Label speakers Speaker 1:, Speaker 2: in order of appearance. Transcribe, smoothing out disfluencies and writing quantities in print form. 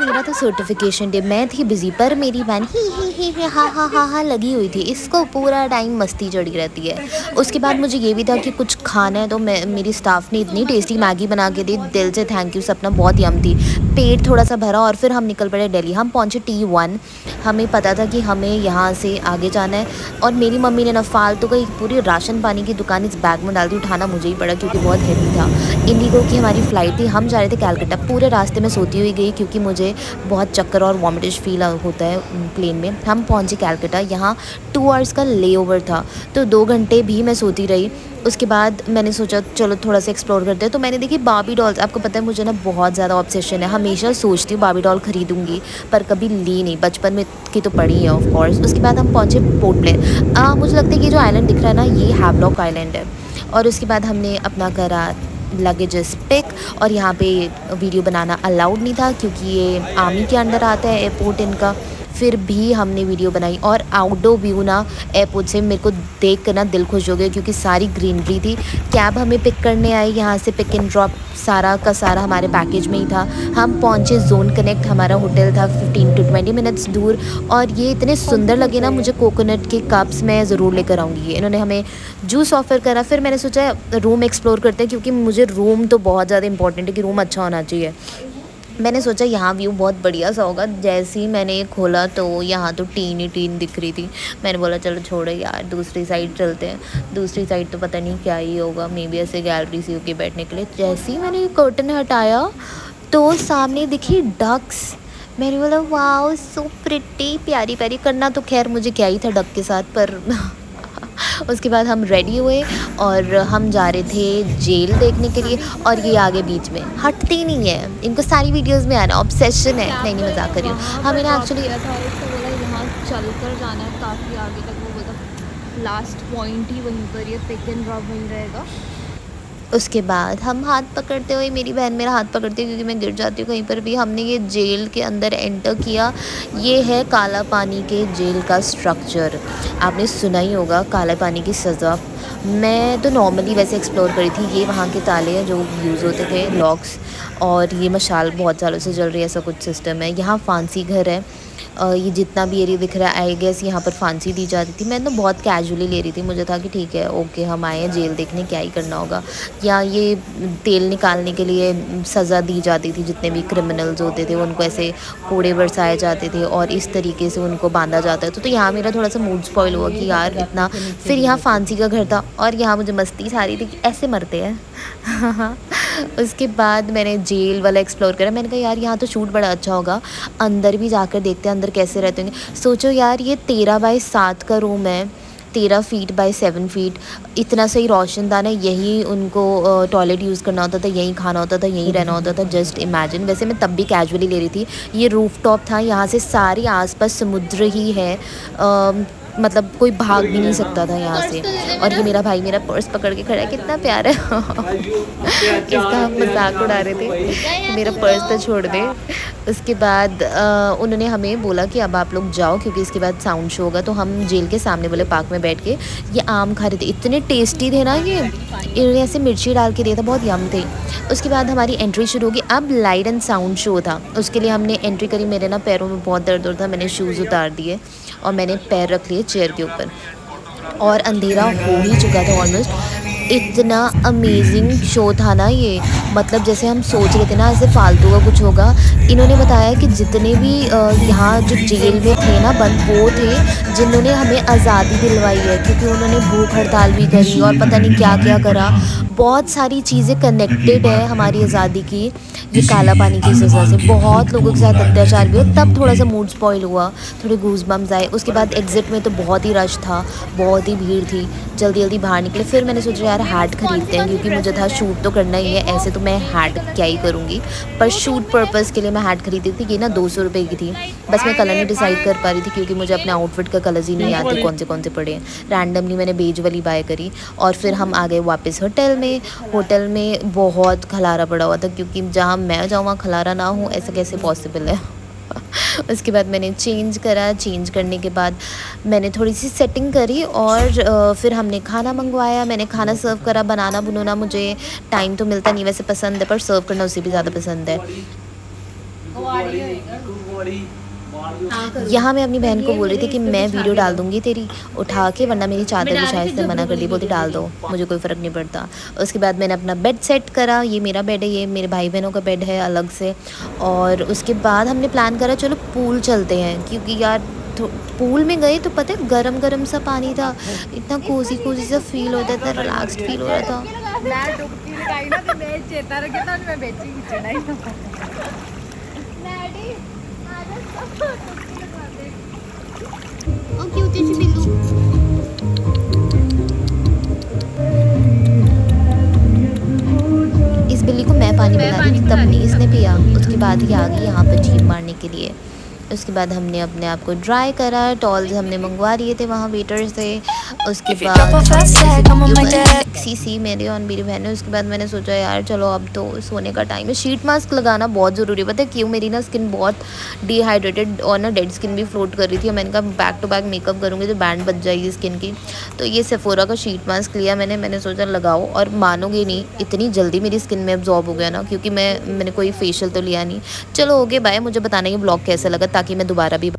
Speaker 1: मेरा था certification day, मैं थी बिज़ी, पर मेरी बहन ही हा लगी हुई थी। इसको पूरा टाइम मस्ती चढ़ी रहती है। उसके बाद मुझे ये भी था कि कुछ खाना है, तो मैं मेरी स्टाफ ने इतनी टेस्टी मैगी बना के दी, दिल से थैंक यू सपना, बहुत यम थी। पेट थोड़ा सा भरा और फिर हम निकल पड़े दिल्ली। हम पहुँचे T1। हमें पता था कि हमें यहाँ से आगे जाना है, और मेरी मम्मी ने ना फालतू का एक पूरी राशन पानी की दुकान इस बैग में डाल दी। उठाना मुझे ही पड़ा क्योंकि बहुत हैवी था। इंडिगो की हमारी फ़्लाइट थी, हम जा रहे थे कैलकाटा। पूरे रास्ते में सोती हुई गई क्योंकि मुझे बहुत चक्कर और वॉमिटिश फील होता है प्लेन में। हम पहुँचे कैलकाटा, यहाँ 2 आवर्स का लेओवर था, तो 2 घंटे भी मैं सोती रही। उसके बाद मैंने सोचा चलो थोड़ा सा एक्सप्लोर करते हैं, तो मैंने देखी बार्बी डॉल्स। आपको पता है मुझे ना बहुत ज़्यादा ऑब्सेशन है, हमेशा सोचती हूँ बार्बी डॉल ख़रीदूँगी, पर कभी ली नहीं। बचपन में की तो पड़ी है ऑफ कोर्स। उसके बाद हम पहुँचे पोर्ट ब्लेयर। मुझे लगता है कि जो आइलैंड दिख रहा है ना, ये हैवलॉक आइलैंड है। और उसके बाद हमने अपना करा लगेजेस पिक, और यहाँ पे वीडियो बनाना अलाउड नहीं था क्योंकि ये आर्मी के अंडर आता है एयरपोर्ट इनका। फिर भी हमने वीडियो बनाई, और आउटडोर व्यू ना एयरपोर्ट से मेरे को देख कर ना दिल खुश हो गया क्योंकि सारी ग्रीनरी थी। कैब हमें पिक करने आई, यहाँ से पिक एंड ड्रॉप सारा का सारा हमारे पैकेज में ही था। हम पहुँचे जोन कनेक्ट, हमारा होटल था 15 to 20 मिनट्स दूर। और ये इतने सुंदर लगे ना मुझे, कोकोनट के कप्स मैं ज़रूर लेकर आऊँगी। ये इन्होंने हमें जूस ऑफ़र करा। फिर मैंने सोचा रूम एक्सप्लोर करते हैं क्योंकि मुझे रूम तो बहुत ज़्यादा इंपॉर्टेंट है कि रूम अच्छा होना चाहिए। मैंने सोचा यहाँ व्यू बहुत बढ़िया सा होगा। जैसे ही मैंने ये खोला तो यहाँ तो टीन ही टीन दिख रही थी। मैंने बोला चलो छोड़ो यार, दूसरी साइड चलते हैं। दूसरी साइड तो पता नहीं क्या ही होगा, मे बी ऐसे गैलरी सी होगी बैठने के लिए। जैसे ही मैंने कर्टन हटाया तो सामने दिखी डक्स। मैंने बोला वाओ सो प्रिटी, प्यारी प्यारी। करना तो खैर मुझे क्या ही था डक के साथ, पर उसके बाद हम रेडी हुए और हम जा रहे थे जेल देखने के लिए। और ये आगे बीच में हटते ही नहीं है, इनको सारी वीडियोस में आना ऑब्सेशन है। नहीं मजाक कर रही हूँ। हमें ना एक्चुअली
Speaker 2: यहाँ चल कर जाना है काफ़ी आगे तक, वो बोला लास्ट पॉइंट ही वहीं पर, ये पिक एंड ड्रॉप वहीं रहेगा।
Speaker 1: उसके बाद हम हाथ पकड़ते हुए, मेरी बहन मेरा हाथ पकड़ती है क्योंकि मैं गिर जाती हूँ कहीं पर भी। हमने ये जेल के अंदर एंटर किया। ये है काला पानी के जेल का स्ट्रक्चर। आपने सुना ही होगा काला पानी की सज़ा। मैं तो नॉर्मली वैसे एक्सप्लोर करी थी। ये वहाँ के ताले हैं जो यूज़ होते थे, लॉक्स। और ये मशाल बहुत सालों से जल रही है, ऐसा कुछ सिस्टम है। यहाँ फांसी घर है। ये जितना भी एरिया दिख रहा है आई गेस यहाँ पर फांसी दी जाती थी। मैं तो बहुत कैजुअली ले रही थी, मुझे था कि ठीक है ओके हम आए हैं जेल देखने, क्या ही करना होगा। या ये तेल निकालने के लिए सज़ा दी जाती थी, जितने भी क्रिमिनल्स होते थे उनको ऐसे कोड़े बरसाए जाते थे और इस तरीके से उनको बांधा जाता था। तो यहाँ मेरा थोड़ा सा मूड स्पॉइल हुआ कि यार इतना। फिर यहाँ फांसी का घर था और यहाँ मुझे मस्ती सारी थी कि ऐसे मरते हैं। उसके बाद मैंने जेल वाला एक्सप्लोर करा। मैंने कहा यार यहाँ तो शूट बड़ा अच्छा होगा, अंदर भी जाकर देखते हैं अंदर कैसे रहते होंगे। सोचो यार ये 13x7 का रूम है, 13 फीट बाय 7 फीट। इतना सही रोशनदान है, यही उनको टॉयलेट यूज़ करना होता था, यहीं खाना होता था, यहीं रहना होता था। Just imagine. वैसे मैं तब भी कैजुअली ले रही थी। ये रूफटॉप था, यहाँ से सारी आसपास समुद्र ही है। मतलब कोई भाग भी नहीं सकता था यहाँ से। और ये मेरा भाई मेरा पर्स पकड़ के खड़ा है, कितना प्यारा है। इसका हम मजाक उड़ा रहे थे कि मेरा पर्स तो छोड़ दे। उसके बाद उन्होंने हमें बोला कि अब आप लोग जाओ क्योंकि इसके बाद साउंड शो होगा। तो हम जेल के सामने वाले पार्क में बैठ के ये आम खा रहे थे। इतने टेस्टी थे ना ये, इन्होंने ऐसे मिर्ची डाल के दिया था, बहुत यम थे। उसके बाद हमारी एंट्री शुरू होगी। अब लाइट एंड साउंड शो था, उसके लिए हमने एंट्री करी। मेरे ना पैरों में बहुत दर्द हो था, मैंने शूज़ उतार दिए और मैंने पैर रख लिए चेयर के ऊपर। और अंधेरा हो ही चुका था ऑलमोस्ट। इतना अमेजिंग शो था ना ये, मतलब जैसे हम सोच रहे थे ना ऐसे फालतू का कुछ होगा। इन्होंने बताया कि जितने भी यहाँ जो जेल में थे ना बंद, वो थे जिन्होंने हमें आज़ादी दिलवाई है, क्योंकि उन्होंने भूख हड़ताल भी करी और पता नहीं क्या क्या करा। बहुत सारी चीज़ें कनेक्टेड है हमारी आज़ादी की ये काला पानी की सज़ा से। बहुत लोगों के साथ अत्याचार भी हुआ, तब थोड़ा सा मूड स्पॉइल हुआ, थोड़े गूज बम्स आए। उसके बाद एग्ज़िट में तो बहुत ही रश था, बहुत ही भीड़ थी। जल्दी जल्दी बाहर निकले। फिर मैंने सोचा यार हैट ख़रीदते हैं क्योंकि मुझे था शूट तो करना ही है। ऐसे तो मैं हैट क्या ही करूँगी, पर शूट पर्पज़ के लिए मैं हैट खरीदी थी। ये ना 200 रुपये की थी। बस मैं कलर नहीं डिसाइड कर पा रही थी क्योंकि मुझे अपने आउटफिट का कलर्स ही नहीं आते कौन से पड़े हैं। रैंडमली मैंने बेज वाली बाय करी और फिर हम आ गए वापस होटल में। होटल में बहुत खलारा पड़ा हुआ था क्योंकि जहाँ मैं जाऊँ वहाँ खलारा ना हो, ऐसा कैसे पॉसिबल है। उसके बाद मैंने चेंज करा। चेंज करने के बाद मैंने थोड़ी सी सेटिंग करी और फिर हमने खाना मंगवाया। मैंने खाना सर्व करा। बनाना बुनना मुझे टाइम तो मिलता नहीं, वैसे पसंद है, पर सर्व करना उसे भी ज़्यादा पसंद है। यहाँ मैं अपनी बहन को बोल रही थी कि मैं वीडियो डाल दूँगी तेरी उठा के, वरना मेरी चादर भी शायद से मना कर दी, बोलती डाल दो, मुझे कोई फ़र्क नहीं पड़ता। उसके बाद मैंने अपना बेड सेट करा, ये मेरा बेड है, ये मेरे भाई बहनों का बेड है अलग से। और उसके बाद हमने प्लान करा चलो पूल चलते हैं, क्योंकि यार पूल में गए तो पता है गरम गरम सा पानी था, इतना कोजी कोजी सा फील होता था, रिलैक्स्ड फील हो रहा था। इस बिल्ली को मैं पानी पिला रही थी, तब नहीं इसने पिया। उसके बाद ये आ गई यहाँ पर छींक मारने के लिए। उसके बाद हमने अपने आप को ड्राई करा, टॉल्स हमने मंगवा लिए थे वहाँ वेटर से। उसके बाद सेक्सी सी मेरी और मेरी बहन ने। उसके बाद मैंने सोचा यार चलो अब तो सोने का टाइम है, शीट मास्क लगाना बहुत ज़रूरी है। पता है क्यों? मेरी ना स्किन बहुत डिहाइड्रेटेड और ना डेड स्किन भी फ्लोट कर रही थी। मैंने कहा बैक टू बैक मेकअप करूँगी तो बैंड बच जाएगी स्किन की। तो ये सेफोरा का शीट मास्क लिया मैंने सोचा लगाओ, और मानोगे नहीं इतनी जल्दी मेरी स्किन में एब्जॉर्ब हो गया ना, क्योंकि मैंने कोई फेशियल तो लिया नहीं। चलो ओके बाय, मुझे बताना ये ब्लॉग कैसा लगा ताकि मैं दोबारा भी